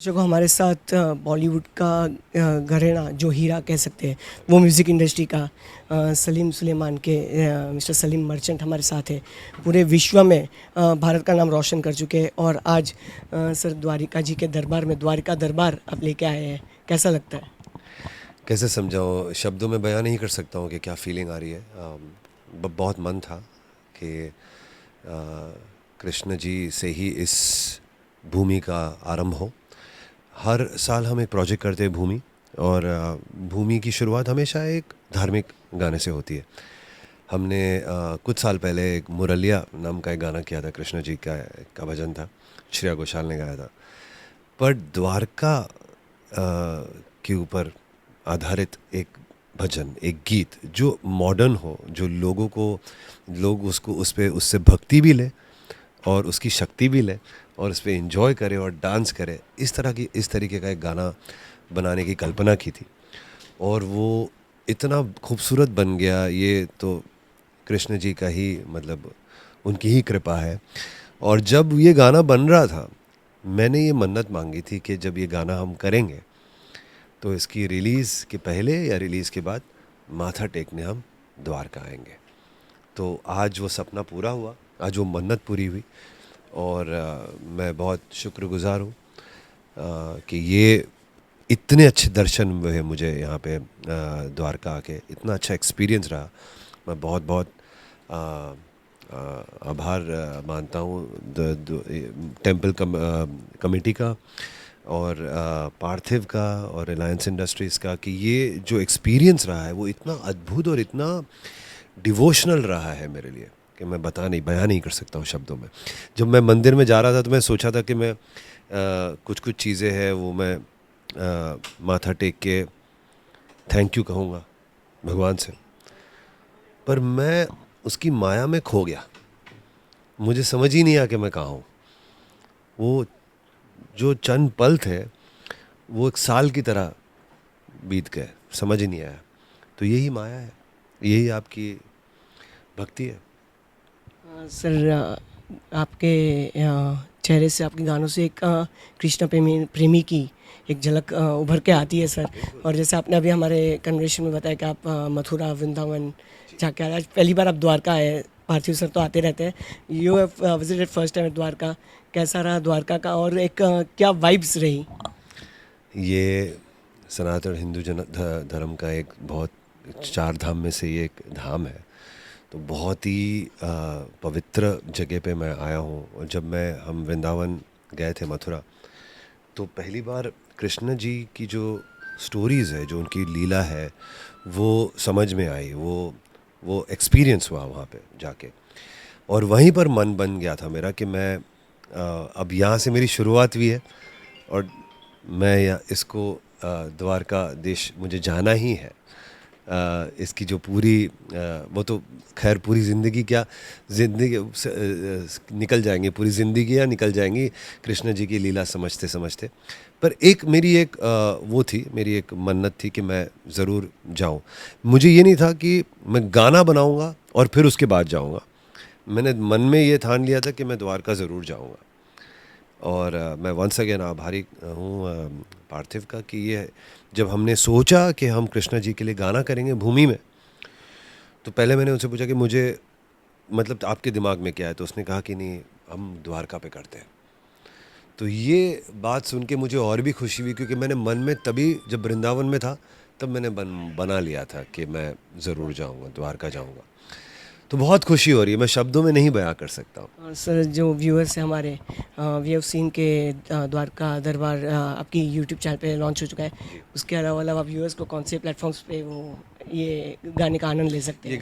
जो हमारे साथ बॉलीवुड का घराना जो हीरा कह सकते हैं वो म्यूज़िक इंडस्ट्री का सलीम सुलेमान के मिस्टर सलीम मर्चेंट हमारे साथ है। पूरे विश्व में भारत का नाम रोशन कर चुके हैं और आज सर द्वारिका जी के दरबार में द्वारिका दरबार आप लेके आए हैं। कैसा लगता है? कैसे समझाऊँ, शब्दों में बयां नहीं कर सकता हूँ कि क्या फीलिंग आ रही है। बहुत मन था कि कृष्ण जी से ही इस भूमि का आरंभ हो। हर साल हम एक प्रोजेक्ट करते हैं भूमि, और भूमि की शुरुआत हमेशा एक धार्मिक गाने से होती है। हमने कुछ साल पहले एक मुरलिया नाम का एक गाना किया था, कृष्ण जी का भजन था, श्रेया घोषाल ने गाया था। पर द्वारका के ऊपर आधारित एक भजन, एक गीत जो मॉडर्न हो, जो लोग उसको उस पे उससे भक्ति भी लें और उसकी शक्ति भी लें और उस पे एंजॉय करें और डांस करें, इस तरीके का एक गाना बनाने की कल्पना की थी। और वो इतना खूबसूरत बन गया, ये तो कृष्ण जी का ही मतलब उनकी ही कृपा है। और जब ये गाना बन रहा था, मैंने ये मन्नत मांगी थी कि जब ये गाना हम करेंगे तो इसकी रिलीज़ के पहले या रिलीज़ के बाद माथा टेकने हम द्वारका आएंगे। तो आज वो सपना पूरा हुआ, आज वो मन्नत पूरी हुई। और मैं बहुत शुक्रगुजार हूँ कि ये इतने अच्छे दर्शन हुए मुझे यहाँ पे द्वारका आके, इतना अच्छा एक्सपीरियंस रहा। मैं बहुत बहुत आ, आ, आभार मानता हूँ टेम्पल कमेटी का और पार्थिव का और रिलायंस इंडस्ट्रीज़ का, कि ये जो एक्सपीरियंस रहा है वो इतना अद्भुत और इतना डिवोशनल रहा है मेरे लिए कि मैं बयान नहीं कर सकता हूँ शब्दों में। जब मैं मंदिर में जा रहा था तो मैं सोचा था कि मैं कुछ कुछ चीज़ें हैं वो मैं माथा टेक के थैंक यू कहूँगा भगवान से, पर मैं उसकी माया में खो गया। मुझे समझ ही नहीं आया कि मैं कहाँ हूँ। वो जो चंद पल थे वो एक साल की तरह बीत गए, समझ ही नहीं आया। तो यही माया है, यही आपकी भक्ति है। सर आपके चेहरे से आपके गानों से एक कृष्ण प्रेमी प्रेमी की एक झलक उभर के आती है सर। बिल्कुल। और जैसे आपने अभी हमारे कन्वर्सेशन में बताया कि आप मथुरा वृंदावन जाके आए, आज पहली बार आप द्वारका आए। पार्थिव सर तो आते रहते हैं। You have visited first time Dwarka. कैसा रहा द्वारका का और एक क्या वाइब्स रही? ये सनातन हिंदू धर्म का एक बहुत, चार धाम में से ये एक धाम है। तो बहुत ही पवित्र जगह पे मैं आया हूँ। और जब हम वृंदावन गए थे, मथुरा, तो पहली बार कृष्ण जी की जो स्टोरीज़ है, जो उनकी लीला है, वो समझ में आई। वो एक्सपीरियंस हुआ वहाँ पे जाके। और वहीं पर मन बन गया था मेरा कि मैं अब यहाँ से मेरी शुरुआत हुई है और मैं इसको द्वारका देश मुझे जाना ही है। इसकी जो पूरी वो तो खैर पूरी ज़िंदगी क्या, निकल जाएंगी, पूरी ज़िंदगी या निकल जाएंगी कृष्ण जी की लीला समझते समझते। पर मेरी एक वो थी, मेरी एक मन्नत थी कि मैं ज़रूर जाऊं। मुझे ये नहीं था कि मैं गाना बनाऊंगा और फिर उसके बाद जाऊंगा। मैंने मन में ये ठान लिया था कि मैं द्वारका ज़रूर जाऊंगा। और मैं वंस अगेन आभारी हूँ पार्थिव का कि ये जब हमने सोचा कि हम कृष्णा जी के लिए गाना करेंगे भूमि में, तो पहले मैंने उनसे पूछा कि मुझे मतलब आपके दिमाग में क्या है, तो उसने कहा कि नहीं, हम द्वारका पे करते हैं। तो ये बात सुन के मुझे और भी खुशी हुई, क्योंकि मैंने मन में तभी जब वृंदावन में था तब मैंने बना लिया था कि मैं ज़रूर जाऊँगा, द्वारका जाऊँगा। तो बहुत खुशी हो रही है, मैं शब्दों में नहीं बयां कर सकता हूँ। और सर जो व्यूअर्स हैं हमारे, वी हैव सीन के द्वारका दरबार आपकी यूट्यूब चैनल पे लॉन्च हो चुका है। जी। उसके अलावा व्यूअर्स को कौन से प्लेटफॉर्म्स पे वो ये गाने का आनंद ले सकते हैं?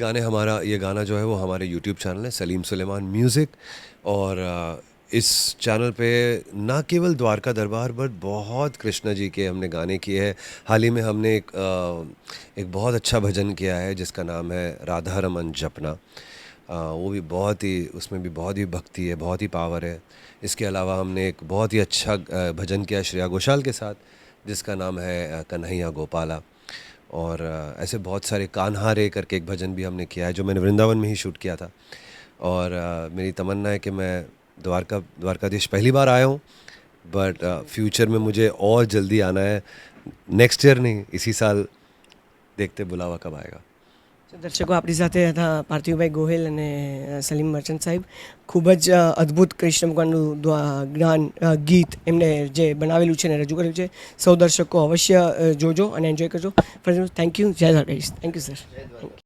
ये गाना जो है वो हमारे यूट्यूब चैनल है, सलीम सुलेमान म्यूज़िक। और इस चैनल पे ना केवल द्वारका दरबार पर बहुत कृष्णा जी के हमने गाने किए हैं। हाल ही में हमने एक बहुत अच्छा भजन किया है जिसका नाम है राधा रमन जपना। वो भी बहुत ही, उसमें भी बहुत ही भक्ति है, बहुत ही पावर है। इसके अलावा हमने एक बहुत ही अच्छा भजन किया श्रेया घोषाल के साथ जिसका नाम है कन्हैया गोपाला। और ऐसे बहुत सारे, कान्हा रे करके एक भजन भी हमने किया है जो मैंने वृंदावन में ही शूट किया था। और मेरी तमन्ना है कि मैं द्वारकाधीश पहली बार आया हूँ, बट फ्यूचर में मुझे और जल्दी आना है. नेक्स्ट ईयर नहीं, इसी साल देखते बुलावा कब आएगा. તો દર્શકો આપણી સાથે હતા પાર્થિવભાઈ ગોહિલ અને સલીમ મર્ચન્ટ સાહેબ. ખૂબ જ અદ્ભુત કૃષ્ણ ભગવાનનું જ્ઞાન ગીત એમને જે બનાવેલું છે અને રજૂ કરેલું છે. સૌ દર્શકો અવશ્ય જોજો અને એન્જોય કરજો. First thank you. જય દ્વારકાધીશ. Thank you sir.